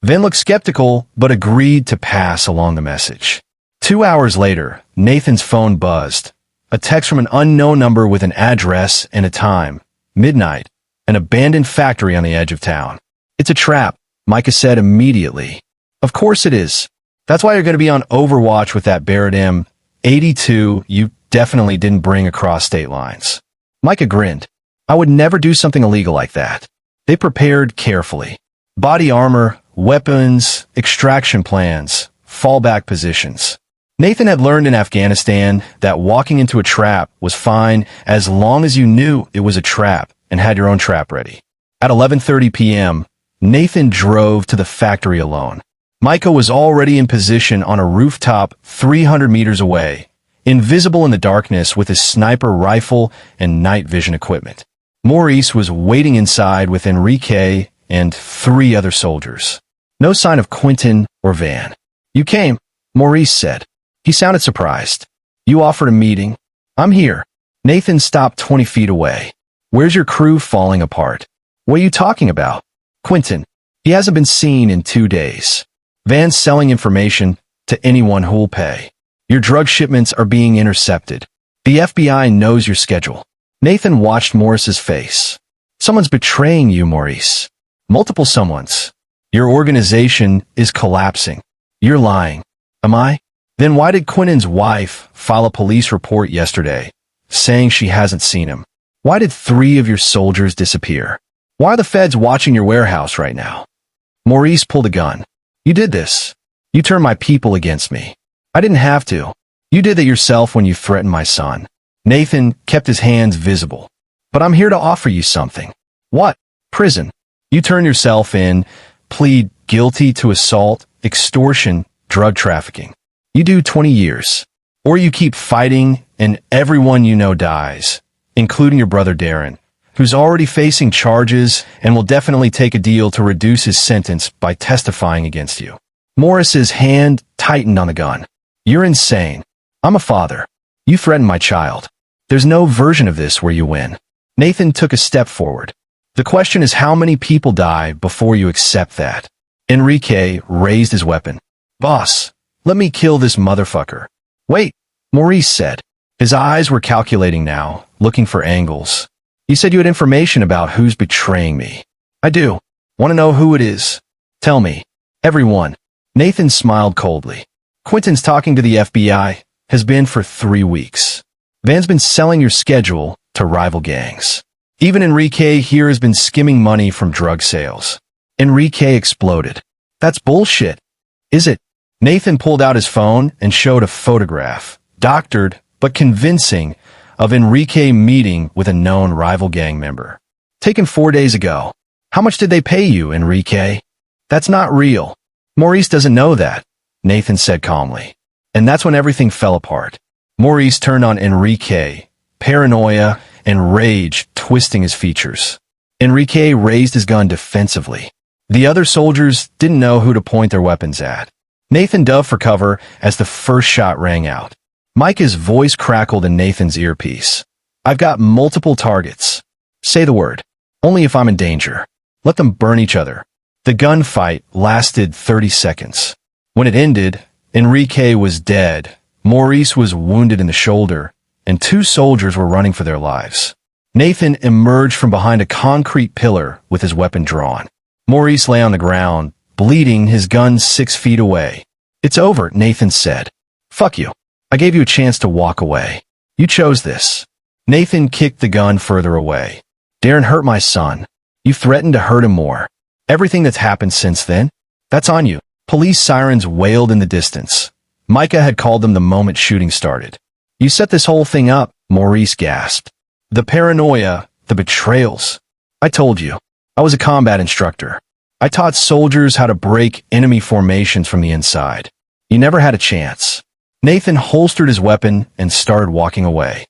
Van looked skeptical, but agreed to pass along the message. 2 hours later, Nathan's phone buzzed. A text from an unknown number with an address and a time. Midnight. An abandoned factory on the edge of town. It's a trap, Micah said immediately. Of course it is. That's why you're going to be on Overwatch with that Barrett M82 you definitely didn't bring across state lines. Micah grinned. I would never do something illegal like that. They prepared carefully. Body armor, weapons, extraction plans, fallback positions. Nathan had learned in Afghanistan that walking into a trap was fine as long as you knew it was a trap and had your own trap ready. At 11:30 p.m., Nathan drove to the factory alone. Micah was already in position on a rooftop 300 meters away, invisible in the darkness with his sniper rifle and night vision equipment. Maurice was waiting inside with Enrique and 3 other soldiers. No sign of Quentin or Van. You came, Maurice said. He sounded surprised. You offered a meeting? I'm here. Nathan stopped 20 feet away. Where's your crew falling apart? What are you talking about? Quentin. He hasn't been seen in 2 days. Van's selling information to anyone who'll pay. Your drug shipments are being intercepted. The FBI knows your schedule. Nathan watched Morris's face. Someone's betraying you, Maurice. Multiple someones. Your organization is collapsing. You're lying. Am I? Then why did Quentin's wife file a police report yesterday, saying she hasn't seen him? Why did 3 of your soldiers disappear? Why are the feds watching your warehouse right now? Maurice pulled a gun. You did this. You turned my people against me. I didn't have to. You did that yourself when you threatened my son. Nathan kept his hands visible. But I'm here to offer you something. What? Prison. You turn yourself in, plead guilty to assault, extortion, drug trafficking. You do 20 years. Or you keep fighting and everyone you know dies, including your brother Darren, who's already facing charges and will definitely take a deal to reduce his sentence by testifying against you. Morris's hand tightened on the gun. You're insane. I'm a father. You threatened my child. There's no version of this where you win. Nathan took a step forward. The question is how many people die before you accept that. Enrique raised his weapon. Boss, let me kill this motherfucker. Wait, Maurice said. His eyes were calculating now, looking for angles. You said you had information about who's betraying me. I do. Want to know who it is? Tell me. Everyone. Nathan smiled coldly. Quentin's talking to the FBI, has been for 3 weeks. Van's been selling your schedule to rival gangs. Even Enrique here has been skimming money from drug sales. Enrique exploded. That's bullshit. Is it? Nathan pulled out his phone and showed a photograph, doctored but convincing, of Enrique meeting with a known rival gang member. Taken 4 days ago. How much did they pay you, Enrique? That's not real. Maurice doesn't know that, Nathan said calmly. And that's when everything fell apart. Maurice turned on Enrique, paranoia and rage twisting his features. Enrique raised his gun defensively. The other soldiers didn't know who to point their weapons at. Nathan dove for cover as the first shot rang out. Micah's voice crackled in Nathan's earpiece. I've got multiple targets. Say the word. Only if I'm in danger. Let them burn each other. The gunfight lasted 30 seconds. When it ended, Enrique was dead, Maurice was wounded in the shoulder, and 2 soldiers were running for their lives. Nathan emerged from behind a concrete pillar with his weapon drawn. Maurice lay on the ground, bleeding, his gun 6 feet away. It's over, Nathan said. Fuck you. I gave you a chance to walk away. You chose this. Nathan kicked the gun further away. Darren hurt my son. You threatened to hurt him more. Everything that's happened since then, that's on you. Police sirens wailed in the distance. Micah had called them the moment shooting started. You set this whole thing up, Maurice gasped. The paranoia, the betrayals. I told you. I was a combat instructor. I taught soldiers how to break enemy formations from the inside. You never had a chance. Nathan holstered his weapon and started walking away.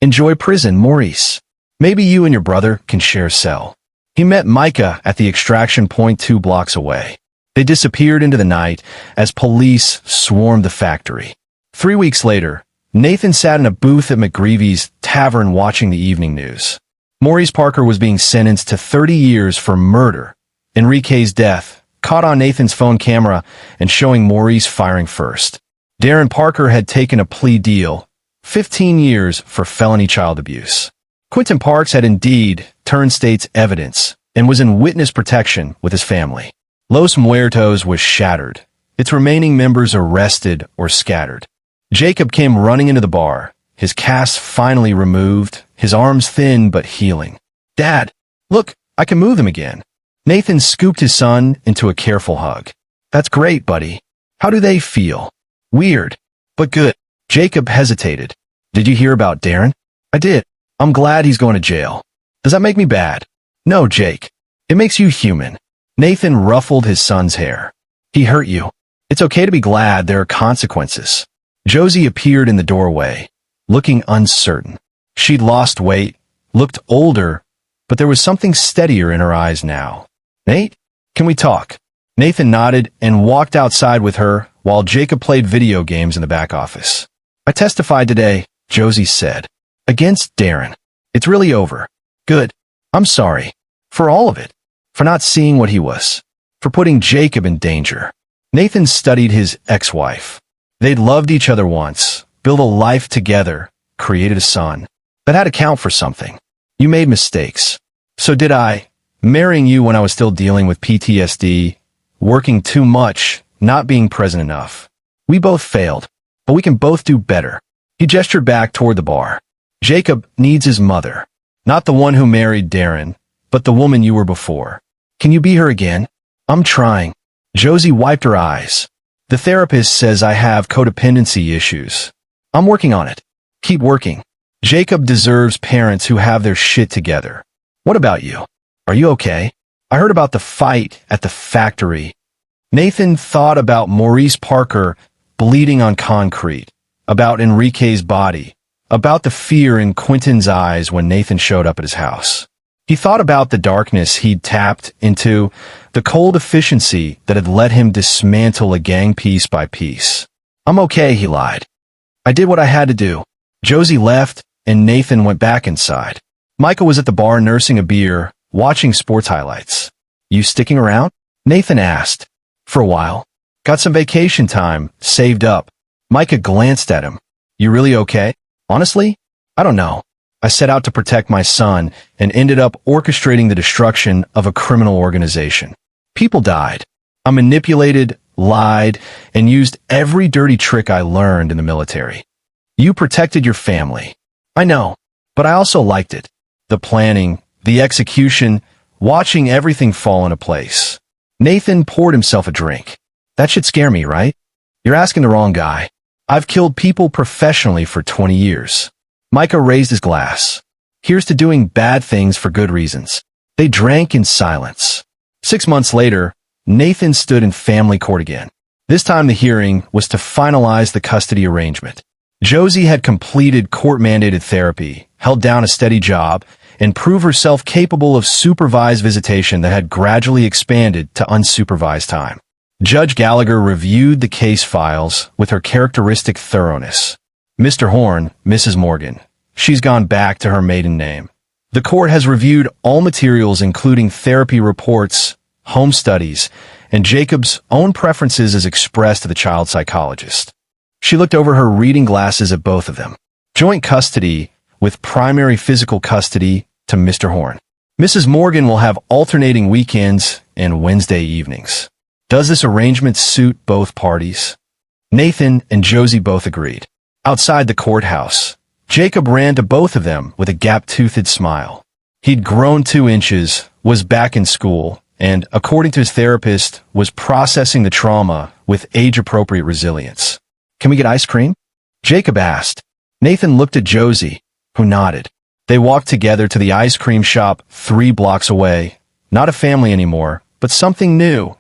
Enjoy prison, Maurice. Maybe you and your brother can share a cell. He met Micah at the extraction point 2 blocks away. They disappeared into the night as police swarmed the factory. 3 weeks later, Nathan sat in a booth at McGreevy's tavern watching the evening news. Maurice Parker was being sentenced to 30 years for murder. Enrique's death, caught on Nathan's phone camera and showing Maurice firing first. Darren Parker had taken a plea deal, 15 years for felony child abuse. Quentin Parks had indeed turned state's evidence and was in witness protection with his family. Los Muertos was shattered, its remaining members arrested or scattered. Jacob came running into the bar, his cast finally removed, his arms thin but healing. Dad, look, I can move them again. Nathan scooped his son into a careful hug. That's great, buddy. How do they feel? Weird, but good. Jacob hesitated. Did you hear about Darren? I did. I'm glad he's going to jail. Does that make me bad? No, Jake. It makes you human. Nathan ruffled his son's hair. He hurt you. It's okay to be glad there are consequences. Josie appeared in the doorway, looking uncertain. She'd lost weight, looked older, but there was something steadier in her eyes now. Nate, can we talk? Nathan nodded and walked outside with her, while Jacob played video games in the back office. I testified today, Josie said, against Darren. It's really over. Good. I'm sorry. For all of it. For not seeing what he was. For putting Jacob in danger. Nathan studied his ex-wife. They'd loved each other once, built a life together, created a son. That had to count for something. You made mistakes. So did I. Marrying you when I was still dealing with PTSD, working too much, not being present enough. We both failed, but we can both do better. He gestured back toward the bar. Jacob needs his mother. Not the one who married Darren, but the woman you were before. Can you be her again? I'm trying. Josie wiped her eyes. The therapist says I have codependency issues. I'm working on it. Keep working. Jacob deserves parents who have their shit together. What about you? Are you okay? I heard about the fight at the factory. Nathan thought about Maurice Parker bleeding on concrete, about Enrique's body, about the fear in Quentin's eyes when Nathan showed up at his house. He thought about the darkness he'd tapped into, the cold efficiency that had let him dismantle a gang piece by piece. I'm okay, he lied. I did what I had to do. Josie left, and Nathan went back inside. Micah was at the bar nursing a beer, watching sports highlights. You sticking around? Nathan asked. For a while. Got some vacation time, saved up. Micah glanced at him. You really okay? Honestly? I don't know. I set out to protect my son and ended up orchestrating the destruction of a criminal organization. People died. I manipulated, lied, and used every dirty trick I learned in the military. You protected your family. I know, but I also liked it. The planning, the execution, watching everything fall into place. Nathan poured himself a drink. That should scare me, right? You're asking the wrong guy. I've killed people professionally for 20 years. Micah raised his glass. Here's to doing bad things for good reasons. They drank in silence. 6 months later, Nathan stood in family court again. This time the hearing was to finalize the custody arrangement. Josie had completed court-mandated therapy, held down a steady job, and proved herself capable of supervised visitation that had gradually expanded to unsupervised time. Judge Gallagher reviewed the case files with her characteristic thoroughness. Mr. Horn, Mrs. Morgan. She's gone back to her maiden name. The court has reviewed all materials including therapy reports, home studies, and Jacob's own preferences as expressed to the child psychologist. She looked over her reading glasses at both of them. Joint custody with primary physical custody to Mr. Horn. Mrs. Morgan will have alternating weekends and Wednesday evenings. Does this arrangement suit both parties? Nathan and Josie both agreed. Outside the courthouse, Jacob ran to both of them with a gap-toothed smile. He'd grown 2 inches, was back in school, and, according to his therapist, was processing the trauma with age-appropriate resilience. Can we get ice cream? Jacob asked. Nathan looked at Josie, who nodded. They walked together to the ice cream shop 3 blocks away. Not a family anymore, but something new.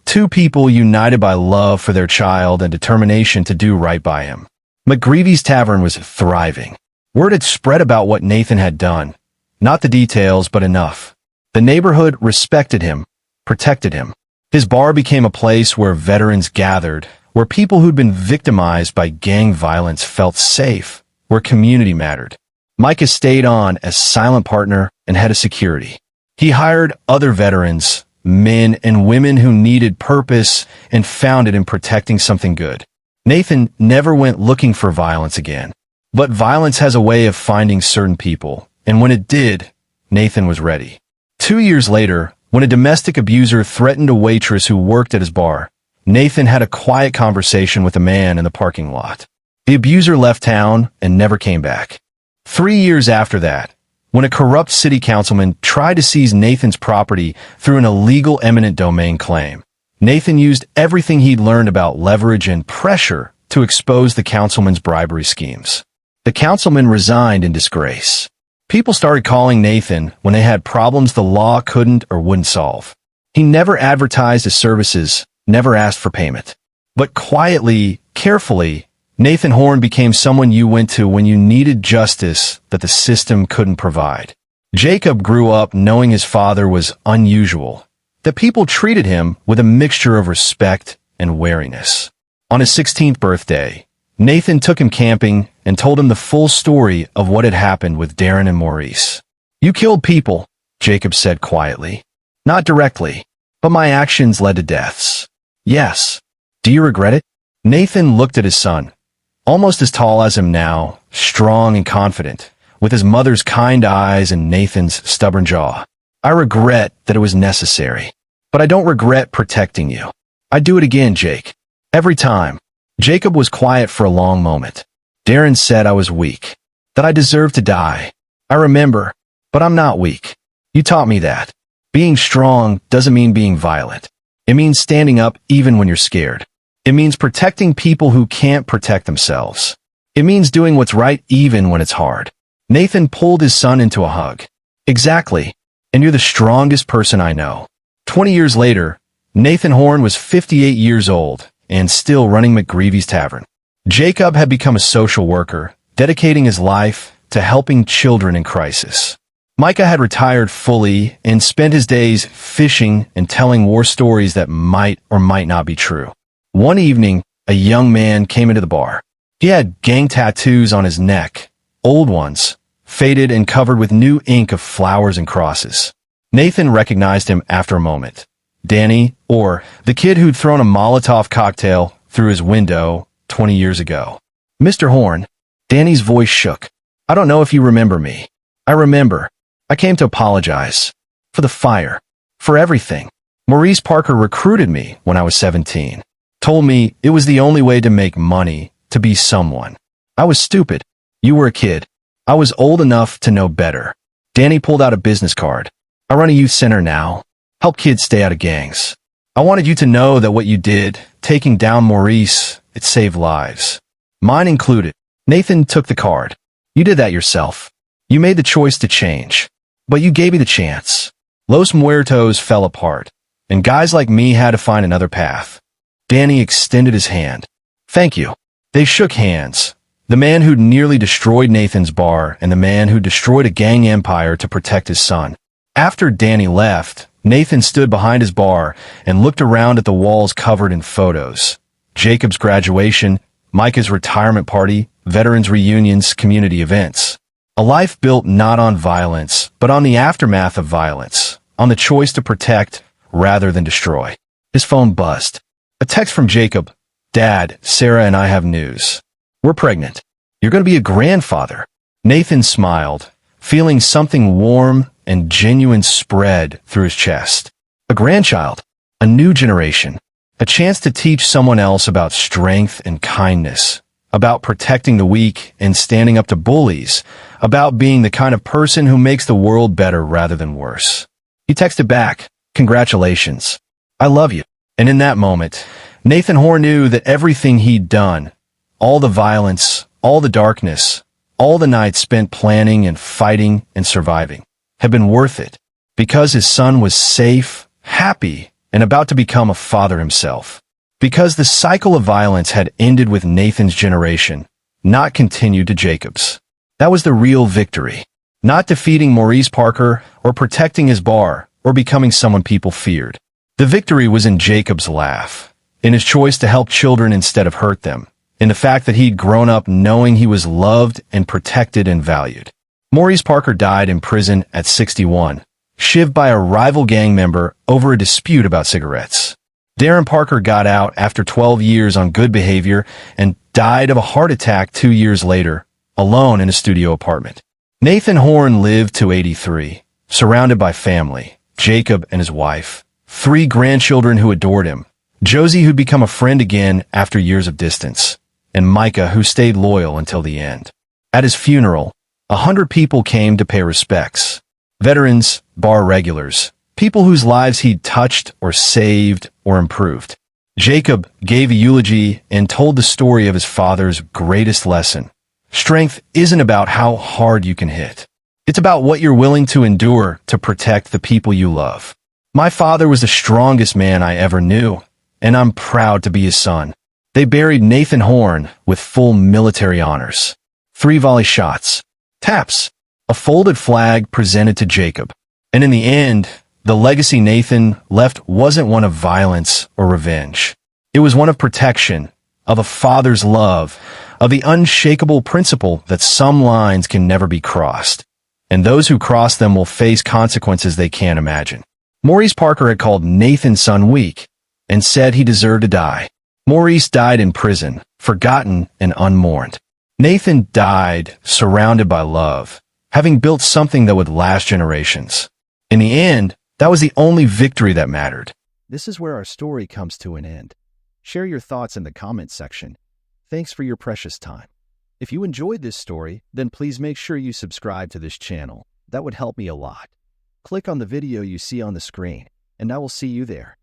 2 people united by love for their child and determination to do right by him. McGreevy's Tavern was thriving. Word had spread about what Nathan had done. Not the details, but enough. The neighborhood respected him, protected him. His bar became a place where veterans gathered, where people who'd been victimized by gang violence felt safe, where community mattered. Micah stayed on as silent partner and head of security. He hired other veterans, men and women who needed purpose and found it in protecting something good. Nathan never went looking for violence again. But violence has a way of finding certain people, and when it did, Nathan was ready. 2 years later, when a domestic abuser threatened a waitress who worked at his bar, Nathan had a quiet conversation with a man in the parking lot. The abuser left town and never came back. 3 years after that, when a corrupt city councilman tried to seize Nathan's property through an illegal eminent domain claim, Nathan used everything he'd learned about leverage and pressure to expose the councilman's bribery schemes. The councilman resigned in disgrace. People started calling Nathan when they had problems the law couldn't or wouldn't solve. He never advertised his services, never asked for payment. But quietly, carefully, Nathan Horn became someone you went to when you needed justice that the system couldn't provide. Jacob grew up knowing his father was unusual, that people treated him with a mixture of respect and wariness. On his 16th birthday, Nathan took him camping and told him the full story of what had happened with Darren and Maurice. "You killed people," Jacob said quietly. "Not directly, but my actions led to deaths." "Yes. Do you regret it?" Nathan looked at his son, almost as tall as him now, strong and confident, with his mother's kind eyes and Nathan's stubborn jaw. "I regret that it was necessary, but I don't regret protecting you. I'd do it again, Jake. Every time." Jacob was quiet for a long moment. "Darren said I was weak, that I deserved to die. I remember, but I'm not weak. You taught me that. Being strong doesn't mean being violent. It means standing up even when you're scared. It means protecting people who can't protect themselves. It means doing what's right even when it's hard." Nathan pulled his son into a hug. "Exactly. And you're the strongest person I know." 20 years later, Nathan Horn was 58 years old and still running McGreevy's Tavern. Jacob had become a social worker, dedicating his life to helping children in crisis. Micah had retired fully and spent his days fishing and telling war stories that might or might not be true. One evening, a young man came into the bar. He had gang tattoos on his neck, old ones, faded and covered with new ink of flowers and crosses. Nathan recognized him after a moment. Danny, or the kid who'd thrown a Molotov cocktail through his window 20 years ago. "Mr. Horn." Danny's voice shook. "I don't know if you remember me. I remember. I came to apologize. For the fire. For everything. Maurice Parker recruited me when I was 17. Told me it was the only way to make money, to be someone. I was stupid. You were a kid. I was old enough to know better." Danny pulled out a business card. "I run a youth center now. Help kids stay out of gangs. I wanted you to know that what you did, taking down Maurice, it saved lives. Mine included." Nathan took the card. "You did that yourself. You made the choice to change. But you gave me the chance. Los Muertos fell apart, and guys like me had to find another path." Danny extended his hand. "Thank you." They shook hands. The man who'd nearly destroyed Nathan's bar and the man who destroyed a gang empire to protect his son. After Danny left, Nathan stood behind his bar and looked around at the walls covered in photos. Jacob's graduation, Micah's retirement party, veterans reunions, community events. A life built not on violence, but on the aftermath of violence, on the choice to protect rather than destroy. His phone buzzed. A text from Jacob. "Dad, Sarah and I have news. We're pregnant. You're going to be a grandfather." Nathan smiled, feeling something warm and genuine spread through his chest. A grandchild, a new generation, a chance to teach someone else about strength and kindness, about protecting the weak and standing up to bullies, about being the kind of person who makes the world better rather than worse. He texted back, "Congratulations. I love you." And in that moment, Nathan Horn knew that everything he'd done, all the violence, all the darkness, all the nights spent planning and fighting and surviving, had been worth it, because his son was safe, happy, and about to become a father himself. Because the cycle of violence had ended with Nathan's generation, not continued to Jacob's. That was the real victory. Not defeating Maurice Parker or protecting his bar or becoming someone people feared. The victory was in Jacob's laugh, in his choice to help children instead of hurt them, in the fact that he'd grown up knowing he was loved and protected and valued. Maurice Parker died in prison at 61, shivved by a rival gang member over a dispute about cigarettes. Darren Parker got out after 12 years on good behavior and died of a heart attack 2 years later, alone in a studio apartment. Nathan Horn lived to 83, surrounded by family, Jacob and his wife, 3 grandchildren who adored him, Josie who'd become a friend again after years of distance, and Micah who stayed loyal until the end. At his funeral, 100 people came to pay respects. Veterans, bar regulars, people whose lives he'd touched or saved or improved. Jacob gave a eulogy and told the story of his father's greatest lesson. Strength isn't about how hard you can hit. It's about what you're willing to endure to protect the people you love. My father was the strongest man I ever knew, and I'm proud to be his son. They buried Nathan Horn with full military honors. 3 volley shots. Taps. A folded flag presented to Jacob. And in the end, the legacy Nathan left wasn't one of violence or revenge. It was one of protection, of a father's love, of the unshakable principle that some lines can never be crossed, and those who cross them will face consequences they can't imagine. Maurice Parker had called Nathan's son weak and said he deserved to die. Maurice died in prison, forgotten and unmourned. Nathan died surrounded by love, having built something that would last generations. In the end, that was the only victory that mattered. This is where our story comes to an end. Share your thoughts in the comments section. Thanks for your precious time. If you enjoyed this story, then please make sure you subscribe to this channel. That would help me a lot. Click on the video you see on the screen, and I will see you there.